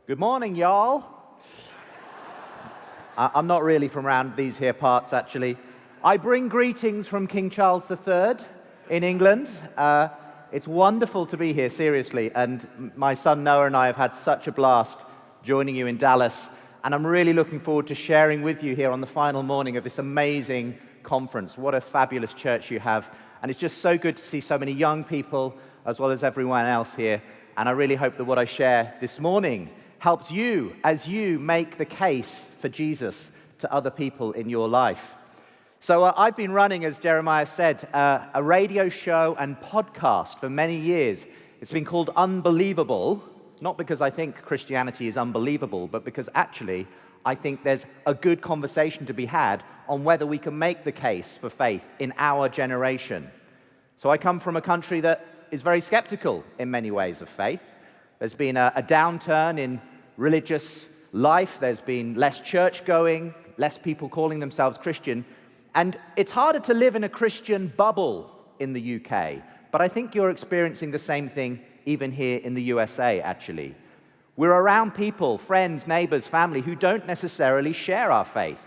Good morning, y'all. I'm not really from around these here parts, actually. I bring greetings from King Charles III in England. It's wonderful to be here, seriously, and my son Noah and I have had such a blast joining you in Dallas, and I'm really looking forward to sharing with you here on the final morning of this amazing conference. What a fabulous church you have, and it's just so good to see so many young people as well as everyone else here, and I really hope that what I share this morning helps you as you make the case for Jesus to other people in your life. So I've been running, as Jeremiah said, a radio show and podcast for many years. It's been called Unbelievable, not because I think Christianity is unbelievable, but because actually I think there's a good conversation to be had on whether we can make the case for faith in our generation. So I come from a country that is very skeptical in many ways of faith. There's been a downturn in religious life. There's been less church going, less people calling themselves Christian. And it's harder to live in a Christian bubble in the UK. But I think you're experiencing the same thing even here in the USA, actually. We're around people, friends, neighbors, family, who don't necessarily share our faith.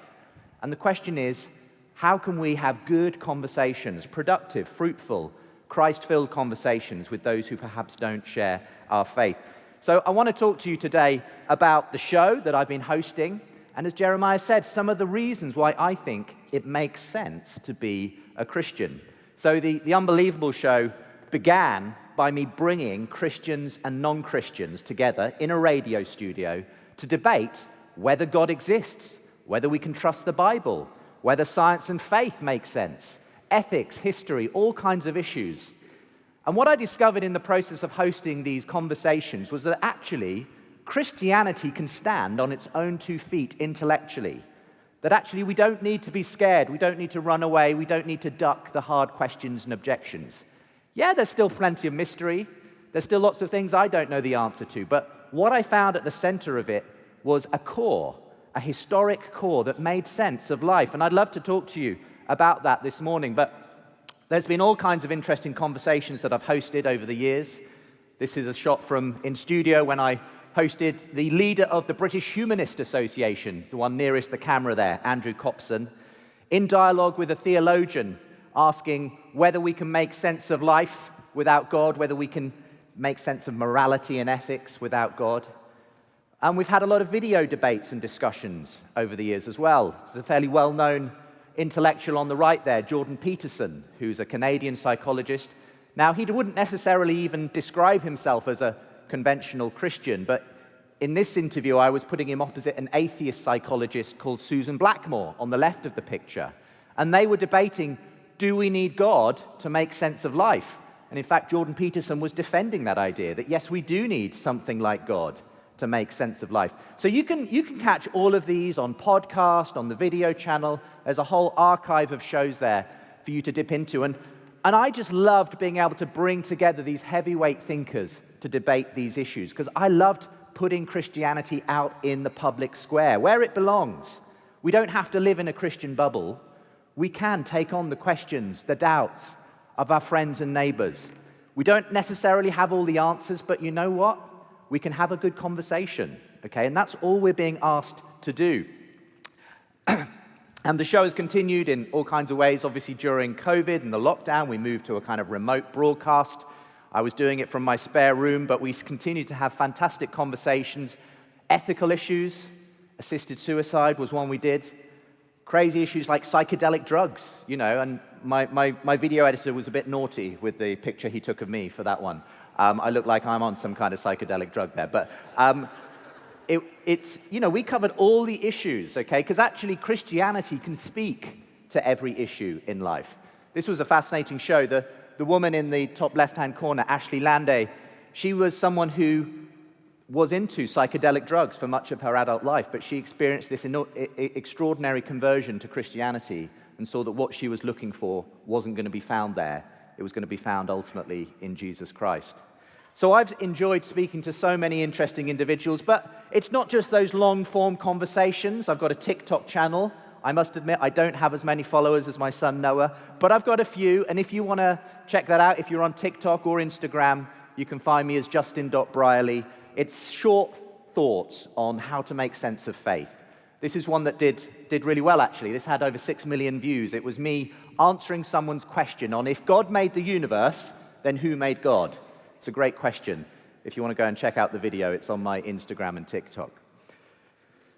And the question is, how can we have good conversations, productive, fruitful, Christ-filled conversations with those who perhaps don't share our faith? So I want to talk to you today about the show that I've been hosting, and as Jeremiah said, some of the reasons why I think it makes sense to be a Christian. So the Unbelievable show began by me bringing Christians and non-Christians together in a radio studio to debate whether God exists, whether we can trust the Bible, whether science and faith make sense, ethics, history, all kinds of issues. And what I discovered in the process of hosting these conversations was that actually Christianity can stand on its own 2 feet intellectually. That actually we don't need to be scared, we don't need to run away, we don't need to duck the hard questions and objections. Yeah, there's still plenty of mystery, there's still lots of things I don't know the answer to, but what I found at the center of it was a core, a historic core that made sense of life. And I'd love to talk to you about that this morning, but there's been all kinds of interesting conversations that I've hosted over the years. This is a shot from in studio when I hosted the leader of the British Humanist Association, the one nearest the camera there, Andrew Copson, in dialogue with a theologian, asking whether we can make sense of life without God, whether we can make sense of morality and ethics without God. And we've had a lot of video debates and discussions over the years as well. It's a fairly well-known intellectual on the right there, Jordan Peterson, who's a Canadian psychologist. Now, he wouldn't necessarily even describe himself as a conventional Christian, but in this interview, I was putting him opposite an atheist psychologist called Susan Blackmore on the left of the picture. And they were debating, do we need God to make sense of life? And in fact, Jordan Peterson was defending that idea, that yes, we do need something like God to make sense of life. So you can catch all of these on podcast, on the video channel. There's a whole archive of shows there for you to dip into. And I just loved being able to bring together these heavyweight thinkers to debate these issues, because I loved putting Christianity out in the public square, where it belongs. We don't have to live in a Christian bubble. We can take on the questions, the doubts of our friends and neighbors. We don't necessarily have all the answers, but you know what? We can have a good conversation, okay? And that's all we're being asked to do. And the show has continued in all kinds of ways. Obviously, during COVID and the lockdown, we moved to a kind of remote broadcast. I was doing it from my spare room, but we continued to have fantastic conversations. Ethical issues, assisted suicide was one we did. Crazy issues like psychedelic drugs, you know, and my video editor was a bit naughty with the picture he took of me for that one. I look like I'm on some kind of psychedelic drug there, but it's, you know, we covered all the issues, okay, because actually Christianity can speak to every issue in life. This was a fascinating show. The woman in the top left-hand corner, Ashley Landay, she was someone who was into psychedelic drugs for much of her adult life, but she experienced this extraordinary conversion to Christianity and saw that what she was looking for wasn't going to be found there. It was going to be found ultimately in Jesus Christ. So I've enjoyed speaking to so many interesting individuals, but it's not just those long-form conversations. I've got a TikTok channel. I must admit, I don't have as many followers as my son Noah, but I've got a few, and if you want to check that out, if you're on TikTok or Instagram, you can find me as justin.brierley. It's short thoughts on how to make sense of faith. This is one that did really well, actually. This had over 6 million views. It was me answering someone's question on if God made the universe, then who made God? It's a great question. If you want to go and check out the video, it's on my Instagram and TikTok.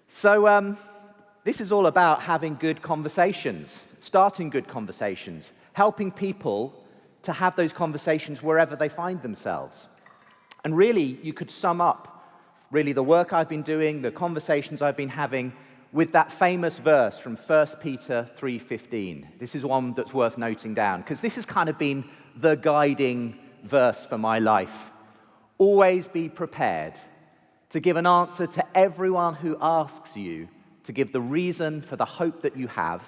So this is all about having good conversations, starting good conversations, helping people to have those conversations wherever they find themselves. And really, you could sum up really the work I've been doing, the conversations I've been having, with that famous verse from 1 Peter 3:15. This is one that's worth noting down, because this has kind of been the guiding verse for my life. Always be prepared to give an answer to everyone who asks you, to give the reason for the hope that you have,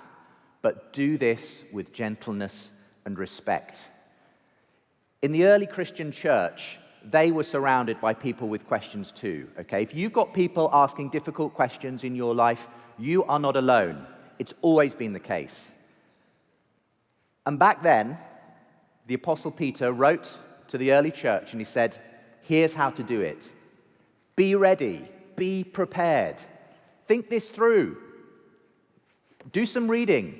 but do this with gentleness and respect. In the early Christian church, they were surrounded by people with questions too, okay? If you've got people asking difficult questions in your life, you are not alone. It's always been the case. And back then, the Apostle Peter wrote to the early church and he said, here's how to do it. Be ready, be prepared. Think this through. Do some reading.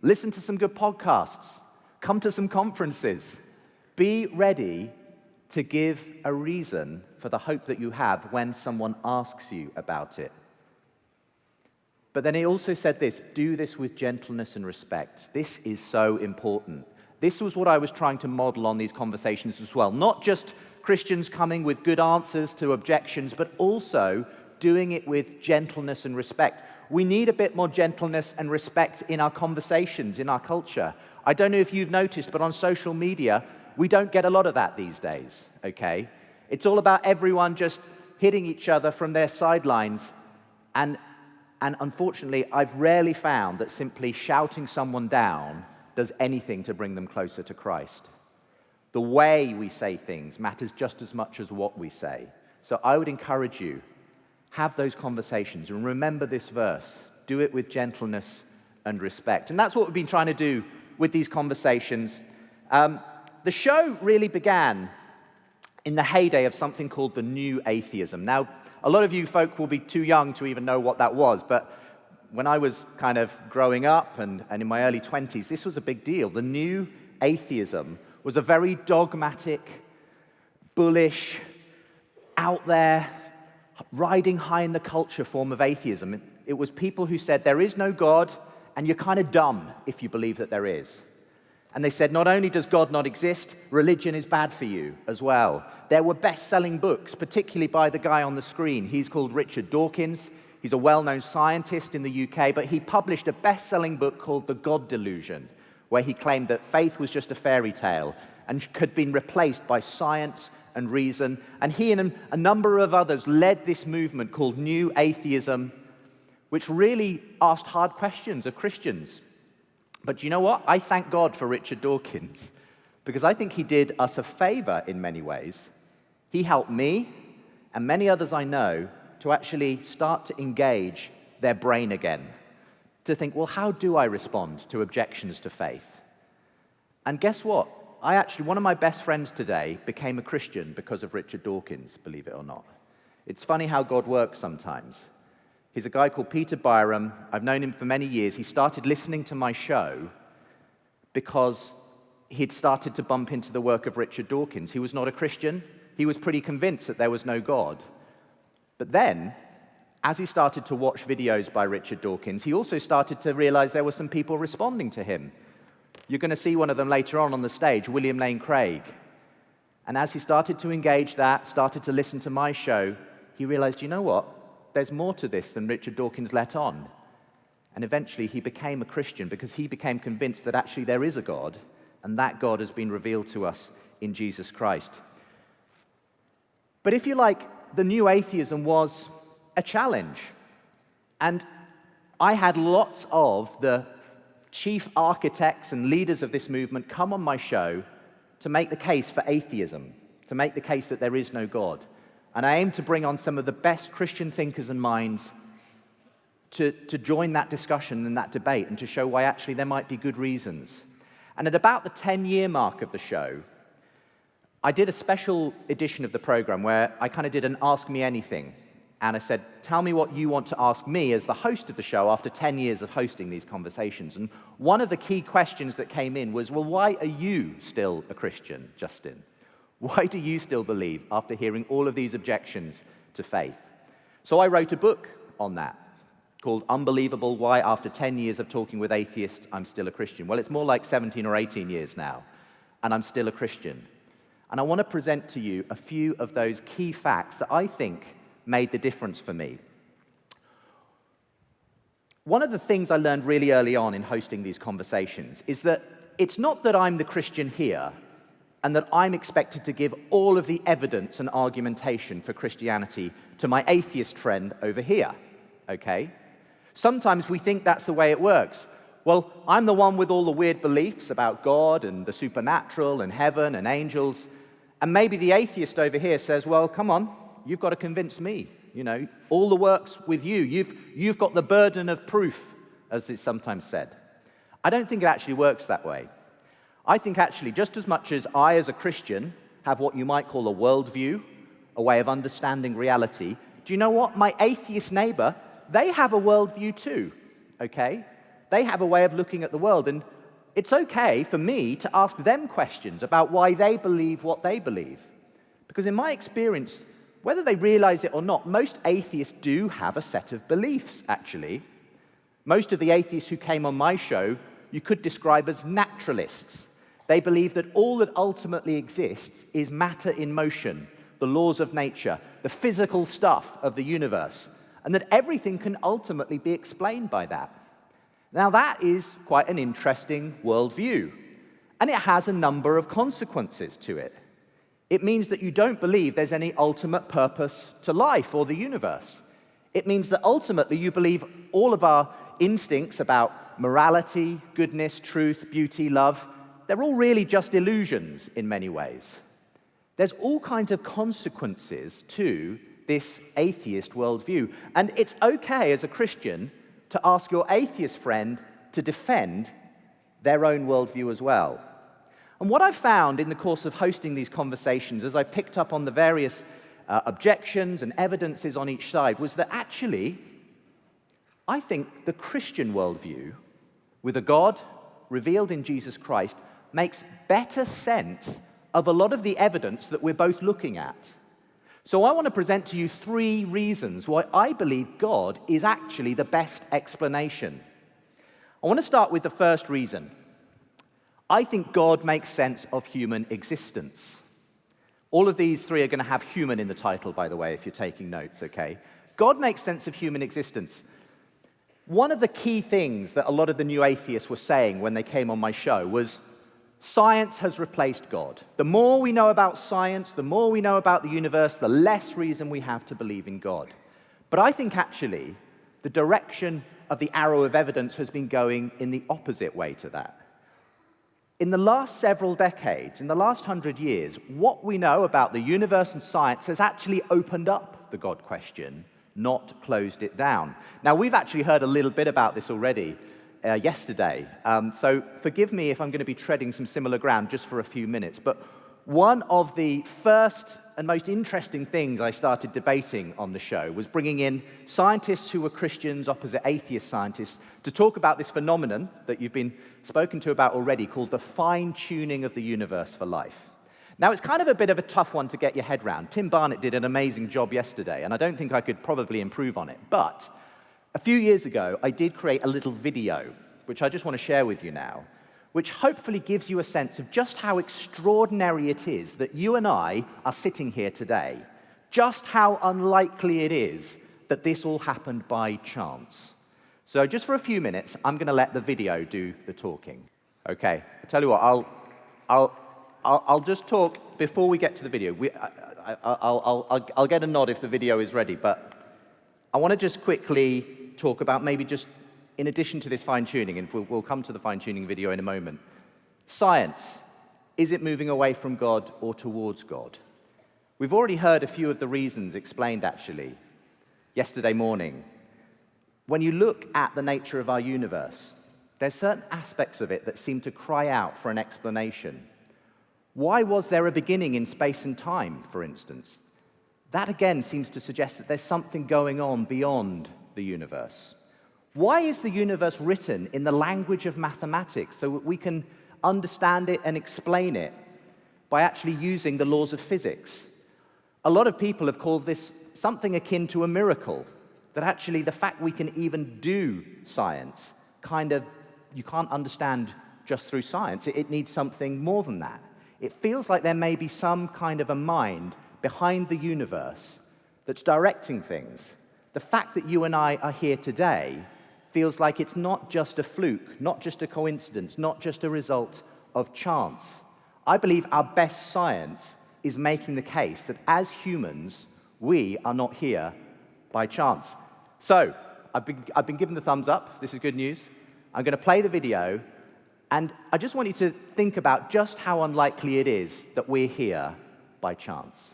Listen to some good podcasts. Come to some conferences. Be ready to give a reason for the hope that you have when someone asks you about it. But then he also said this, do this with gentleness and respect. This is so important. This was what I was trying to model on these conversations as well. Not just Christians coming with good answers to objections, but also doing it with gentleness and respect. We need a bit more gentleness and respect in our conversations, in our culture. I don't know if you've noticed, but on social media, we don't get a lot of that these days, okay? It's all about everyone just hitting each other from their sidelines. And unfortunately, I've rarely found that simply shouting someone down does anything to bring them closer to Christ. The way we say things matters just as much as what we say. So I would encourage you, have those conversations and remember this verse. Do it with gentleness and respect. And that's what we've been trying to do with these conversations. The show really began in the heyday of something called the New Atheism. Now, a lot of you folk will be too young to even know what that was, but when I was kind of growing up and in my early 20s, this was a big deal. The New Atheism was a very dogmatic, bullish, out there, riding high in the culture form of atheism. It was people who said there is no God, and you're kind of dumb if you believe that there is. And they said, not only does God not exist, religion is bad for you as well. There were best-selling books, particularly by the guy on the screen. He's called Richard Dawkins. He's a well-known scientist in the UK, but he published a best-selling book called The God Delusion, where he claimed that faith was just a fairy tale and had been replaced by science and reason. And he and a number of others led this movement called New Atheism, which really asked hard questions of Christians. But you know what? I thank God for Richard Dawkins, because I think he did us a favor in many ways. He helped me and many others I know to actually start to engage their brain again, to think, well, how do I respond to objections to faith? And guess what? One of my best friends today became a Christian because of Richard Dawkins, believe it or not. It's funny how God works sometimes. He's a guy called Peter Byram. I've known him for many years. He started listening to my show because he'd started to bump into the work of Richard Dawkins. He was not a Christian. He was pretty convinced that there was no God. But then, as he started to watch videos by Richard Dawkins, he also started to realize there were some people responding to him. You're going to see one of them later on the stage, William Lane Craig. And as he started to engage that, started to listen to my show, he realized, you know what? There's more to this than Richard Dawkins let on. And eventually he became a Christian because he became convinced that actually there is a God, and that God has been revealed to us in Jesus Christ. But if you like, the New Atheism was a challenge. And I had lots of the chief architects and leaders of this movement come on my show to make the case for atheism, to make the case that there is no God. And I aim to bring on some of the best Christian thinkers and minds to join that discussion and that debate and to show why actually there might be good reasons. And at about the 10-year mark of the show, I did a special edition of the program where I kind of did an Ask Me Anything. And I said, tell me what you want to ask me as the host of the show after 10 years of hosting these conversations. And one of the key questions that came in was, well, why are you still a Christian, Justin? Why do you still believe after hearing all of these objections to faith? So I wrote a book on that called Unbelievable: Why After 10 Years of Talking with Atheists, I'm Still a Christian. Well, it's more like 17 or 18 years now, and I'm still a Christian. And I want to present to you a few of those key facts that I think made the difference for me. One of the things I learned really early on in hosting these conversations is that it's not that I'm the Christian here and that I'm expected to give all of the evidence and argumentation for Christianity to my atheist friend over here, okay? Sometimes we think that's the way it works. Well, I'm the one with all the weird beliefs about God and the supernatural and heaven and angels, and maybe the atheist over here says, well, come on, you've got to convince me. You know, all the work's with you. You've got the burden of proof, as it's sometimes said. I don't think it actually works that way. I think actually just as much as I, as a Christian, have what you might call a worldview, a way of understanding reality, do you know what? My atheist neighbor, they have a worldview too, okay? They have a way of looking at the world, and it's okay for me to ask them questions about why they believe what they believe. Because in my experience, whether they realize it or not, most atheists do have a set of beliefs, actually. Most of the atheists who came on my show, you could describe as naturalists. They believe that all that ultimately exists is matter in motion, the laws of nature, the physical stuff of the universe, and that everything can ultimately be explained by that. Now, that is quite an interesting worldview, and it has a number of consequences to it. It means that you don't believe there's any ultimate purpose to life or the universe. It means that ultimately you believe all of our instincts about morality, goodness, truth, beauty, love, they're all really just illusions in many ways. There's all kinds of consequences to this atheist worldview. And it's okay as a Christian to ask your atheist friend to defend their own worldview as well. And what I've found in the course of hosting these conversations, as I picked up on the various objections and evidences on each side, was that actually, I think the Christian worldview, with a God revealed in Jesus Christ, makes better sense of a lot of the evidence that we're both looking at. So I want to present to you 3 reasons why I believe God is actually the best explanation. I want to start with the first reason. I think God makes sense of human existence. All of these 3 are going to have human in the title, by the way, if you're taking notes, okay? God makes sense of human existence. One of the key things that a lot of the new atheists were saying when they came on my show was, science has replaced God. The more we know about science, the more we know about the universe, the less reason we have to believe in God. But I think actually the direction of the arrow of evidence has been going in the opposite way to that. In the last several decades, in the last 100 years, what we know about the universe and science has actually opened up the God question, not closed it down. Now, we've actually heard a little bit about this already yesterday, so forgive me if I'm going to be treading some similar ground just for a few minutes, but one of the first and most interesting things I started debating on the show was bringing in scientists who were Christians opposite atheist scientists to talk about this phenomenon that you've been spoken to about already called the fine-tuning of the universe for life. Now, it's kind of a bit of a tough one to get your head around. Tim Barnett did an amazing job yesterday, and I don't think I could probably improve on it. But a few years ago, I did create a little video, which I just want to share with you now, which hopefully gives you a sense of just how extraordinary it is that you and I are sitting here today, just how unlikely it is that this all happened by chance. So just for a few minutes, I'm going to let the video do the talking. Okay, I tell you what, I'll just talk before we get to the video. I'll get a nod if the video is ready, but I want to just quickly talk about maybe just in addition to this fine-tuning, and we'll come to the fine-tuning video in a moment, science, is it moving away from God or towards God? We've already heard a few of the reasons explained, actually, yesterday morning. When you look at the nature of our universe, there's certain aspects of it that seem to cry out for an explanation. Why was there a beginning in space and time, for instance? That again seems to suggest that there's something going on beyond the universe. Why is the universe written in the language of mathematics so that we can understand it and explain it by actually using the laws of physics? A lot of people have called this something akin to a miracle, that actually the fact we can even do science, you can't understand just through science. It needs something more than that. It feels like there may be some kind of a mind behind the universe that's directing things. The fact that you and I are here today feels like it's not just a fluke, not just a coincidence, not just a result of chance. I believe our best science is making the case that as humans, we are not here by chance. So, I've been given the thumbs up. This is good news. I'm going to play the video, and I just want you to think about just how unlikely it is that we're here by chance.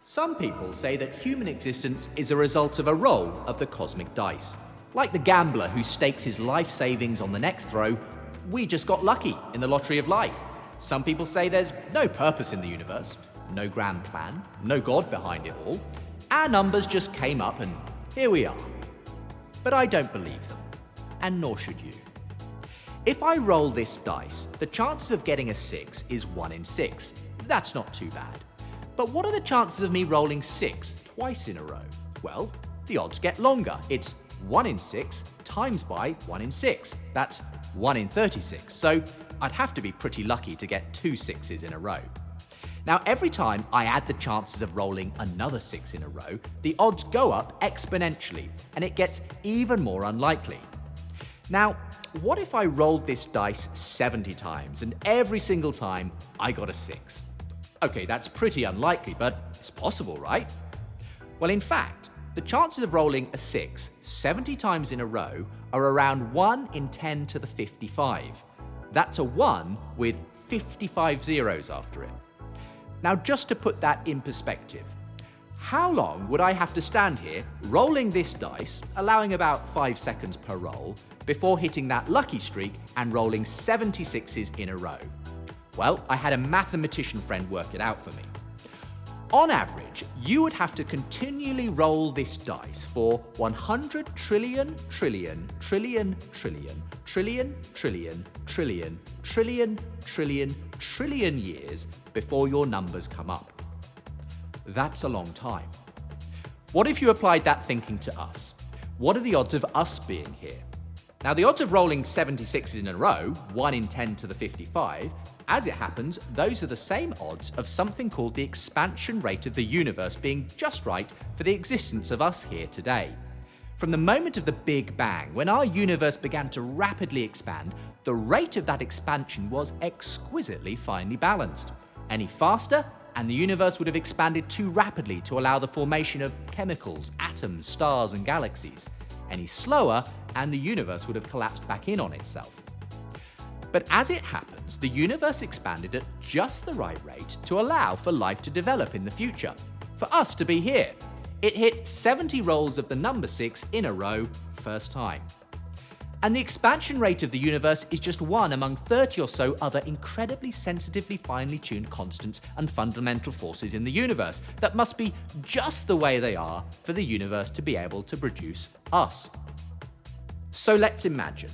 Some people say that human existence is a result of a roll of the cosmic dice. Like the gambler who stakes his life savings on the next throw, we just got lucky in the lottery of life. Some people say there's no purpose in the universe, no grand plan, no God behind it all. Our numbers just came up and here we are. But I don't believe them, and nor should you. If I roll this dice, the chances of getting a 6 is 1 in 6. That's not too bad. But what are the chances of me rolling 6 twice in a row? Well, the odds get longer. It's 1 in 6 times by 1 in 6. That's 1 in 36. So I'd have to be pretty lucky to get 2 6s in a row. Now, every time I add the chances of rolling another 6 in a row, the odds go up exponentially, and it gets even more unlikely. Now, what if I rolled this dice 70 times, and every single time I got a 6? Okay, that's pretty unlikely, but it's possible, right? Well, in fact, the chances of rolling a 6 70 times in a row are around 1 in 10 to the 55. That's a 1 with 55 zeros after it. Now, just to put that in perspective, how long would I have to stand here rolling this dice, allowing about 5 seconds per roll, before hitting that lucky streak and rolling 76s in a row? Well, I had a mathematician friend work it out for me. On average, you would have to continually roll this dice for 100 trillion, trillion, trillion, trillion, trillion, trillion, trillion, trillion, trillion, trillion years before your numbers come up. That's a long time. What if you applied that thinking to us? What are the odds of us being here? Now, the odds of rolling 76s in a row, 1 in 10 to the 55, as it happens, those are the same odds of something called the expansion rate of the universe being just right for the existence of us here today. From the moment of the Big Bang, when our universe began to rapidly expand, the rate of that expansion was exquisitely finely balanced. Any faster, and the universe would have expanded too rapidly to allow the formation of chemicals, atoms, stars, and galaxies. Any slower, and the universe would have collapsed back in on itself. But as it happens, the universe expanded at just the right rate to allow for life to develop in the future, for us to be here. It hit 70 rolls of the number 6 in a row, first time. And the expansion rate of the universe is just one among 30 or so other incredibly sensitively finely tuned constants and fundamental forces in the universe that must be just the way they are for the universe to be able to produce us. So let's imagine,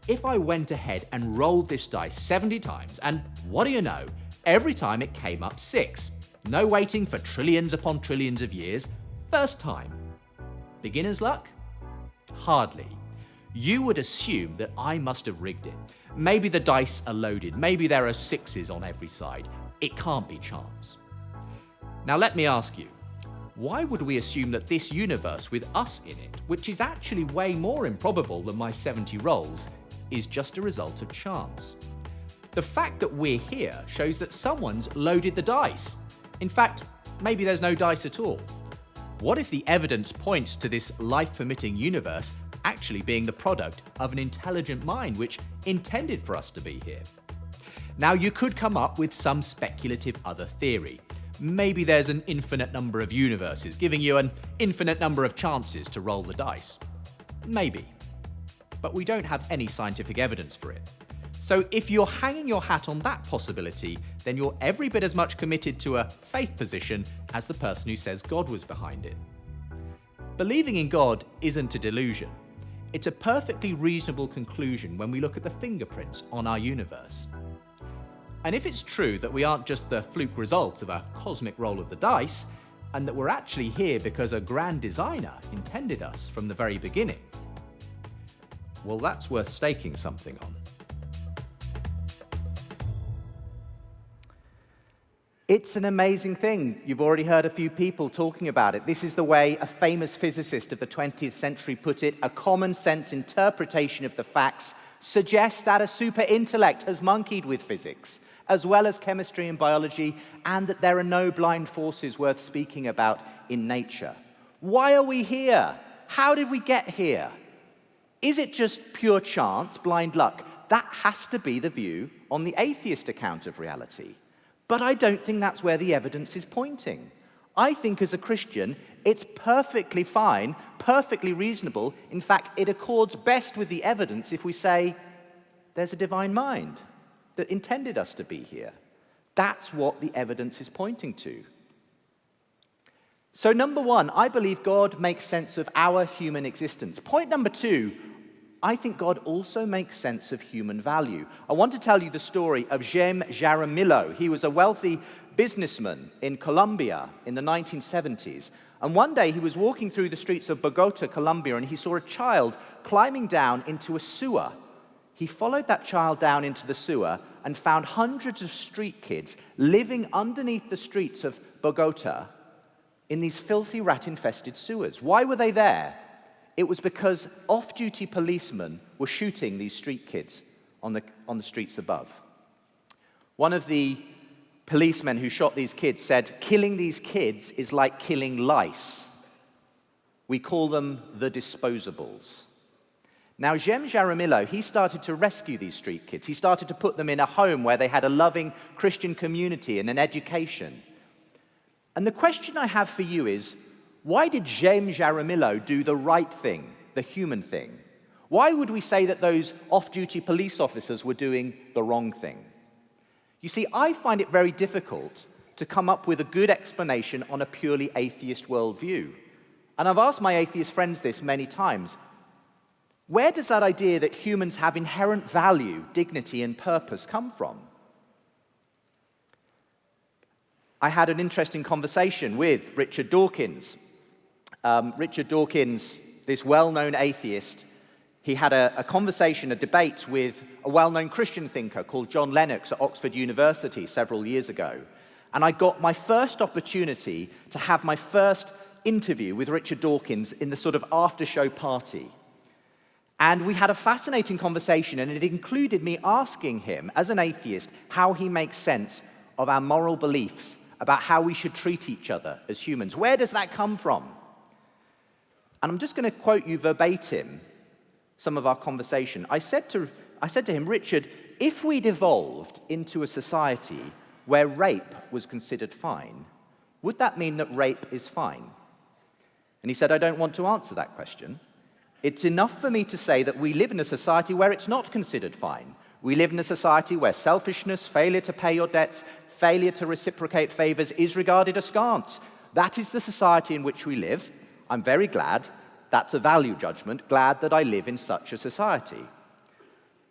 if I went ahead and rolled this dice 70 times, and what do you know, every time it came up 6. No waiting for trillions upon trillions of years, first time. Beginner's luck? Hardly. You would assume that I must have rigged it. Maybe the dice are loaded, maybe there are 6s on every side. It can't be chance. Now let me ask you, why would we assume that this universe with us in it, which is actually way more improbable than my 70 rolls, is just a result of chance? The fact that we're here shows that someone's loaded the dice. In fact, maybe there's no dice at all. What if the evidence points to this life-permitting universe actually being the product of an intelligent mind which intended for us to be here? Now, you could come up with some speculative other theory. Maybe there's an infinite number of universes, giving you an infinite number of chances to roll the dice. Maybe. But we don't have any scientific evidence for it. So if you're hanging your hat on that possibility, then you're every bit as much committed to a faith position as the person who says God was behind it. Believing in God isn't a delusion. It's a perfectly reasonable conclusion when we look at the fingerprints on our universe. And if it's true that we aren't just the fluke result of a cosmic roll of the dice, and that we're actually here because a grand designer intended us from the very beginning, well, that's worth staking something on. It's an amazing thing. You've already heard a few people talking about it. This is the way a famous physicist of the 20th century put it: a common sense interpretation of the facts suggests that a super intellect has monkeyed with physics, as well as chemistry and biology, and that there are no blind forces worth speaking about in nature. Why are we here? How did we get here? Is it just pure chance, blind luck? That has to be the view on the atheist account of reality. But I don't think that's where the evidence is pointing. I think as a Christian, it's perfectly fine, perfectly reasonable. In fact, it accords best with the evidence if we say there's a divine mind that intended us to be here. That's what the evidence is pointing to. So number one, I believe God makes sense of our human existence. Point number two, I think God also makes sense of human value. I want to tell you the story of James Jaramillo. He was a wealthy businessman in Colombia in the 1970s. And one day he was walking through the streets of Bogota, Colombia, and he saw a child climbing down into a sewer. He followed that child down into the sewer and found hundreds of street kids living underneath the streets of Bogota in these filthy rat-infested sewers. Why were they there? It was because off-duty policemen were shooting these street kids on the streets above. One of the policemen who shot these kids said, "Killing these kids is like killing lice. We call them the disposables." Now, James Jaramillo, he started to rescue these street kids. He started to put them in a home where they had a loving Christian community and an education. And the question I have for you is, why did James Jaramillo do the right thing, the human thing? Why would we say that those off-duty police officers were doing the wrong thing? You see, I find it very difficult to come up with a good explanation on a purely atheist worldview. And I've asked my atheist friends this many times. Where does that idea that humans have inherent value, dignity, and purpose come from? I had an interesting conversation with Richard Dawkins. Richard Dawkins, this well-known atheist, he had a conversation, a debate with a well-known Christian thinker called John Lennox at Oxford University several years ago. And I got my first opportunity to have my first interview with Richard Dawkins in the sort of after-show party. And we had a fascinating conversation, and it included me asking him, as an atheist, how he makes sense of our moral beliefs about how we should treat each other as humans. Where does that come from? And I'm just going to quote you verbatim some of our conversation. I said to him, "Richard, if we'd evolved into a society where rape was considered fine, would that mean that rape is fine?" And he said, "I don't want to answer that question. It's enough for me to say that we live in a society where it's not considered fine. We live in a society where selfishness, failure to pay your debts, failure to reciprocate favors is regarded askance. That is the society in which we live. I'm very glad. That's a value judgment. Glad that I live in such a society."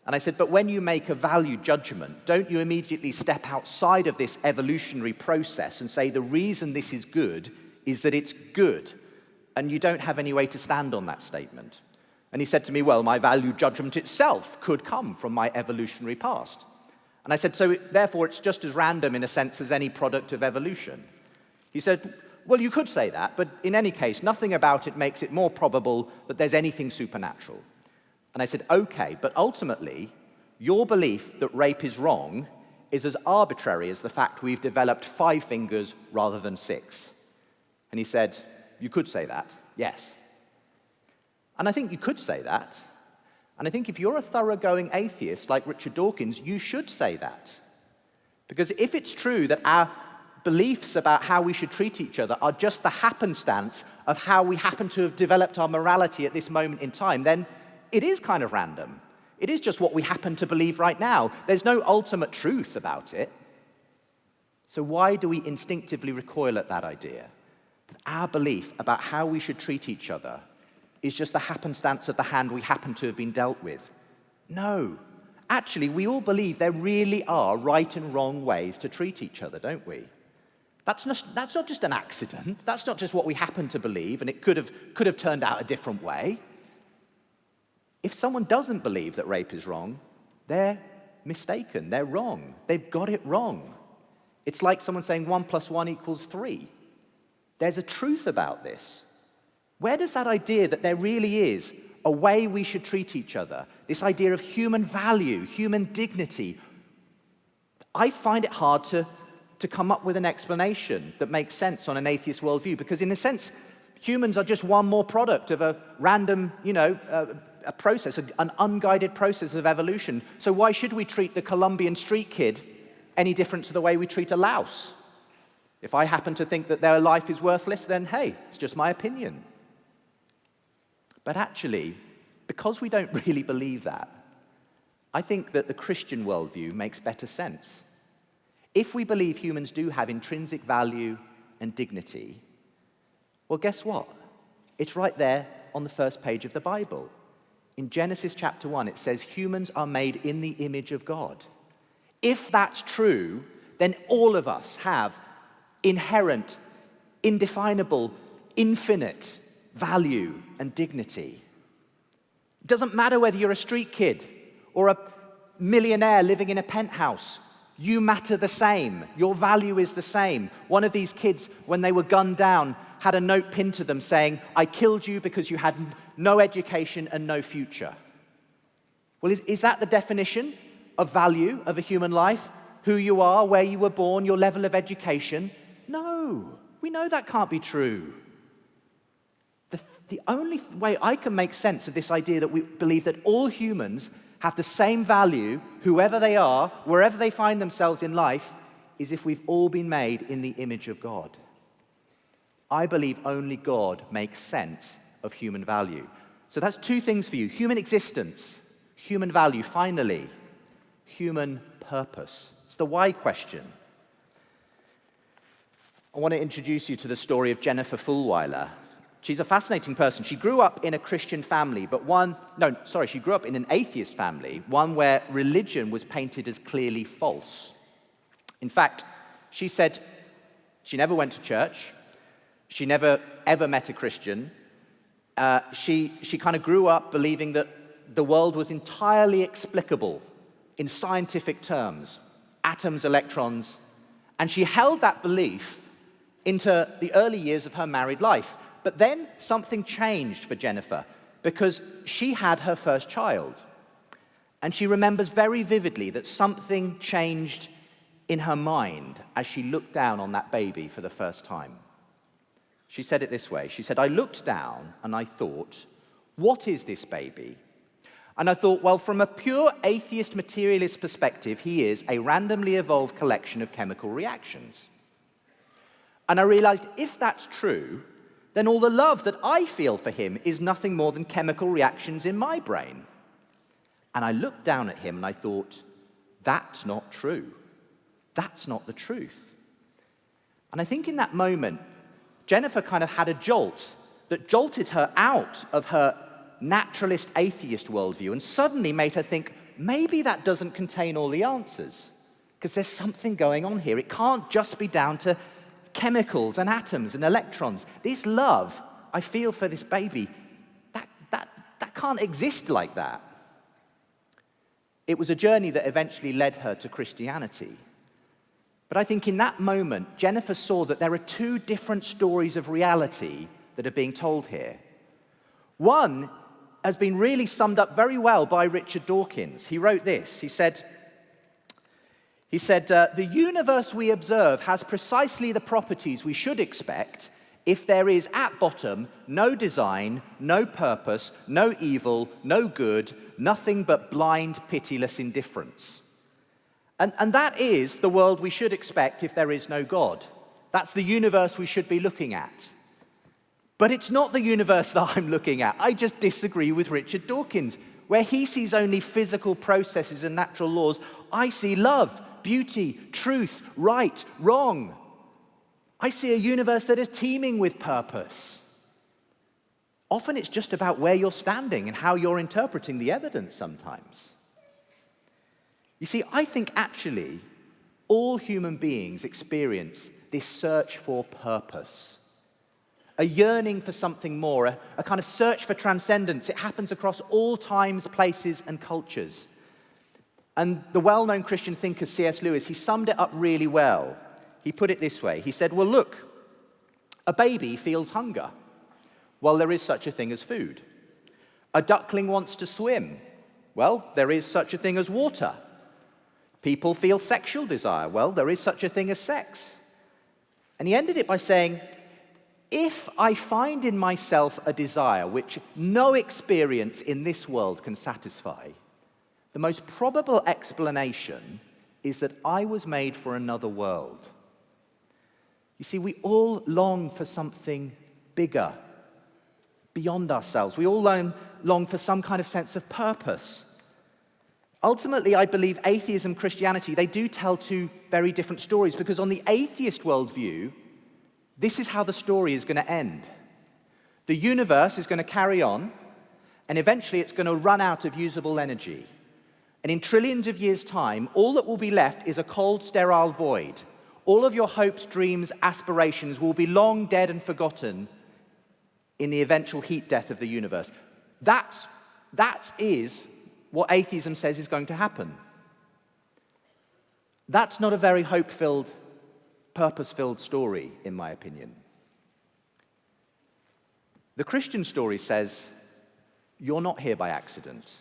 And I said, "But when you make a value judgment, don't you immediately step outside of this evolutionary process and say the reason this is good is that it's good, and you don't have any way to stand on that statement?" And he said to me, "Well, my value judgment itself could come from my evolutionary past." And I said, "So therefore it's just as random in a sense as any product of evolution?" He said, "Well, you could say that, but in any case, nothing about it makes it more probable that there's anything supernatural." And I said, "Okay, but ultimately, your belief that rape is wrong is as arbitrary as the fact we've developed 5 fingers rather than 6. And he said, "You could say that, yes." And I think you could say that. And I think if you're a thoroughgoing atheist like Richard Dawkins, you should say that. Because if it's true that our beliefs about how we should treat each other are just the happenstance of how we happen to have developed our morality at this moment in time, then it is kind of random. It is just what we happen to believe right now. There's no ultimate truth about it. So why do we instinctively recoil at that idea? That our belief about how we should treat each other is just the happenstance of the hand we happen to have been dealt with. No. Actually, we all believe there really are right and wrong ways to treat each other, don't we? That's not just an accident. That's not just what we happen to believe, and it could have turned out a different way. If someone doesn't believe that rape is wrong, they're mistaken. They're wrong. They've got it wrong. It's like someone saying 1 + 1 = 3. There's a truth about this. Where does that idea that there really is a way we should treat each other, this idea of human value, human dignity, I find it hard to come up with an explanation that makes sense on an atheist worldview, because in a sense, humans are just one more product of a random, a process, an unguided process of evolution. So why should we treat the Colombian street kid any different to the way we treat a louse? If I happen to think that their life is worthless, then hey, it's just my opinion. But actually, because we don't really believe that, I think that the Christian worldview makes better sense. If we believe humans do have intrinsic value and dignity, well, guess what? It's right there on the first page of the Bible. In Genesis chapter 1, it says humans are made in the image of God. If that's true, then all of us have inherent, indefinable, infinite value and dignity. It doesn't matter whether you're a street kid or a millionaire living in a penthouse. You matter the same. Your value is the same. One of these kids, when they were gunned down, had a note pinned to them saying, "I killed you because you had no education and no future." Well, is that the definition of value of a human life? Who you are, where you were born, your level of education? No, we know that can't be true. The only way I can make sense of this idea that we believe that all humans have the same value, whoever they are, wherever they find themselves in life, is if we've all been made in the image of God. I believe only God makes sense of human value. So that's two things for you: human existence, human value, finally, human purpose. It's the why question. I want to introduce you to the story of Jennifer Fulwiler. She's a fascinating person. She grew up in a Christian family, she grew up in an atheist family, one where religion was painted as clearly false. In fact, she said she never went to church. She never ever met a Christian. She kind of grew up believing that the world was entirely explicable in scientific terms, atoms, electrons, and she held that belief into the early years of her married life. But then something changed for Jennifer, because she had her first child. And she remembers very vividly that something changed in her mind as she looked down on that baby for the first time. She said it this way. She said, "I looked down and I thought, what is this baby? And I thought, well, from a pure atheist materialist perspective, he is a randomly evolved collection of chemical reactions. And I realized if that's true, then all the love that I feel for him is nothing more than chemical reactions in my brain." And I looked down at him and I thought, that's not true. That's not the truth. And I think in that moment, Jennifer kind of had a jolt that jolted her out of her naturalist atheist worldview and suddenly made her think, maybe that doesn't contain all the answers, because there's something going on here. It can't just be down to chemicals and atoms and electrons. This love I feel for this baby, that can't exist like that. It was a journey that eventually led her to Christianity. But I think in that moment, Jennifer saw that there are two different stories of reality that are being told here. One has been really summed up very well by Richard Dawkins. He wrote this. He said, "The universe we observe has precisely the properties we should expect if there is, at bottom, no design, no purpose, no evil, no good, nothing but blind, pitiless indifference." And that is the world we should expect if there is no God. That's the universe we should be looking at. But it's not the universe that I'm looking at. I just disagree with Richard Dawkins. Where he sees only physical processes and natural laws, I see love, beauty, truth, right, wrong. I see a universe that is teeming with purpose. Often it's just about where you're standing and how you're interpreting the evidence sometimes. You see, I think actually all human beings experience this search for purpose, a yearning for something more, a kind of search for transcendence. It happens across all times, places, and cultures. And the well-known Christian thinker C.S. Lewis, he summed it up really well. He put it this way. He said, well, look, a baby feels hunger. Well, there is such a thing as food. A duckling wants to swim. Well, there is such a thing as water. People feel sexual desire. Well, there is such a thing as sex. And he ended it by saying, if I find in myself a desire which no experience in this world can satisfy, the most probable explanation is that I was made for another world. You see, we all long for something bigger, beyond ourselves. We all long for some kind of sense of purpose. Ultimately, I believe atheism, Christianity, they do tell two very different stories, because on the atheist worldview, this is how the story is going to end. The universe is going to carry on, and eventually it's going to run out of usable energy. And in trillions of years' time, all that will be left is a cold, sterile void. All of your hopes, dreams, aspirations will be long dead and forgotten in the eventual heat death of the universe. That is what atheism says is going to happen. That's not a very hope-filled, purpose-filled story, in my opinion. The Christian story says, you're not here by accident.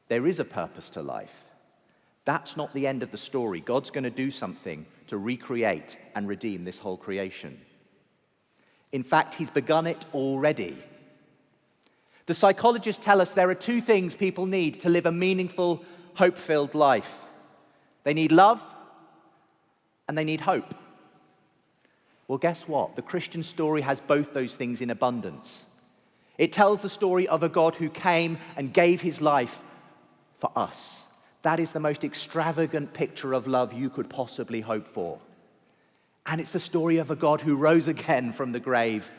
There is a purpose to life. That's not the end of the story. God's going to do something to recreate and redeem this whole creation. In fact, he's begun it already. The psychologists tell us there are two things people need to live a meaningful, hope-filled life. They need love and they need hope. Well, guess what? The Christian story has both those things in abundance. It tells the story of a God who came and gave his life for us. That is the most extravagant picture of love you could possibly hope for. And it's the story of a God who rose again from the grave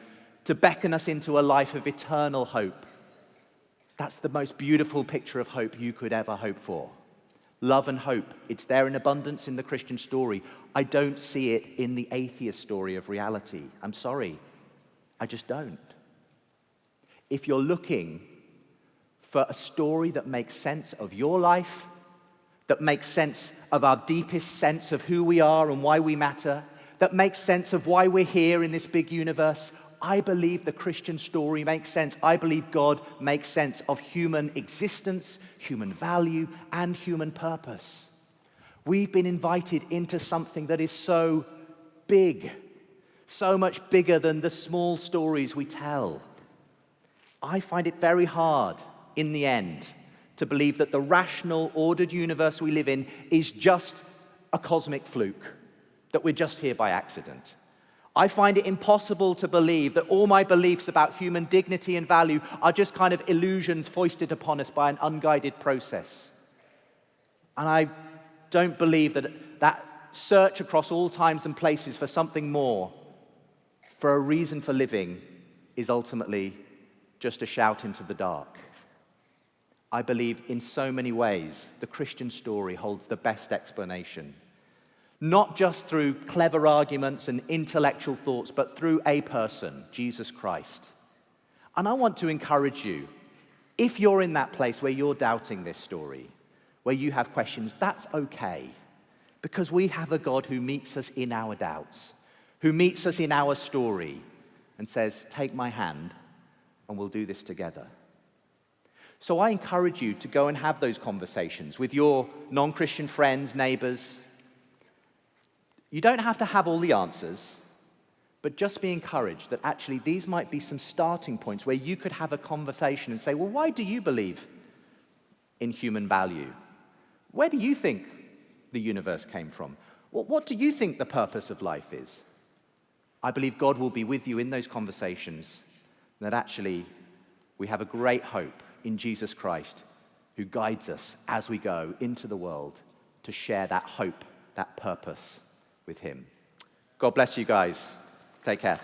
to beckon us into a life of eternal hope. That's the most beautiful picture of hope you could ever hope for. Love and hope, it's there in abundance in the Christian story. I don't see it in the atheist story of reality. I'm sorry, I just don't. If you're looking for a story that makes sense of your life, that makes sense of our deepest sense of who we are and why we matter, that makes sense of why we're here in this big universe, I believe the Christian story makes sense. I believe God makes sense of human existence, human value, and human purpose. We've been invited into something that is so big, so much bigger than the small stories we tell. I find it very hard, in the end, to believe that the rational, ordered universe we live in is just a cosmic fluke, that we're just here by accident. I find it impossible to believe that all my beliefs about human dignity and value are just kind of illusions foisted upon us by an unguided process. And I don't believe that search across all times and places for something more, for a reason for living, is ultimately just a shout into the dark. I believe in so many ways the Christian story holds the best explanation. Not just through clever arguments and intellectual thoughts, but through a person, Jesus Christ. And I want to encourage you, if you're in that place where you're doubting this story, where you have questions, that's okay. Because we have a God who meets us in our doubts, who meets us in our story and says, take my hand and we'll do this together. So I encourage you to go and have those conversations with your non-Christian friends, neighbors. You don't have to have all the answers, but just be encouraged that actually these might be some starting points where you could have a conversation and say, well, why do you believe in human value? Where do you think the universe came from? What do you think the purpose of life is? I believe God will be with you in those conversations, and that actually we have a great hope in Jesus Christ, who guides us as we go into the world to share that hope that purpose with him. God bless you guys. Take care.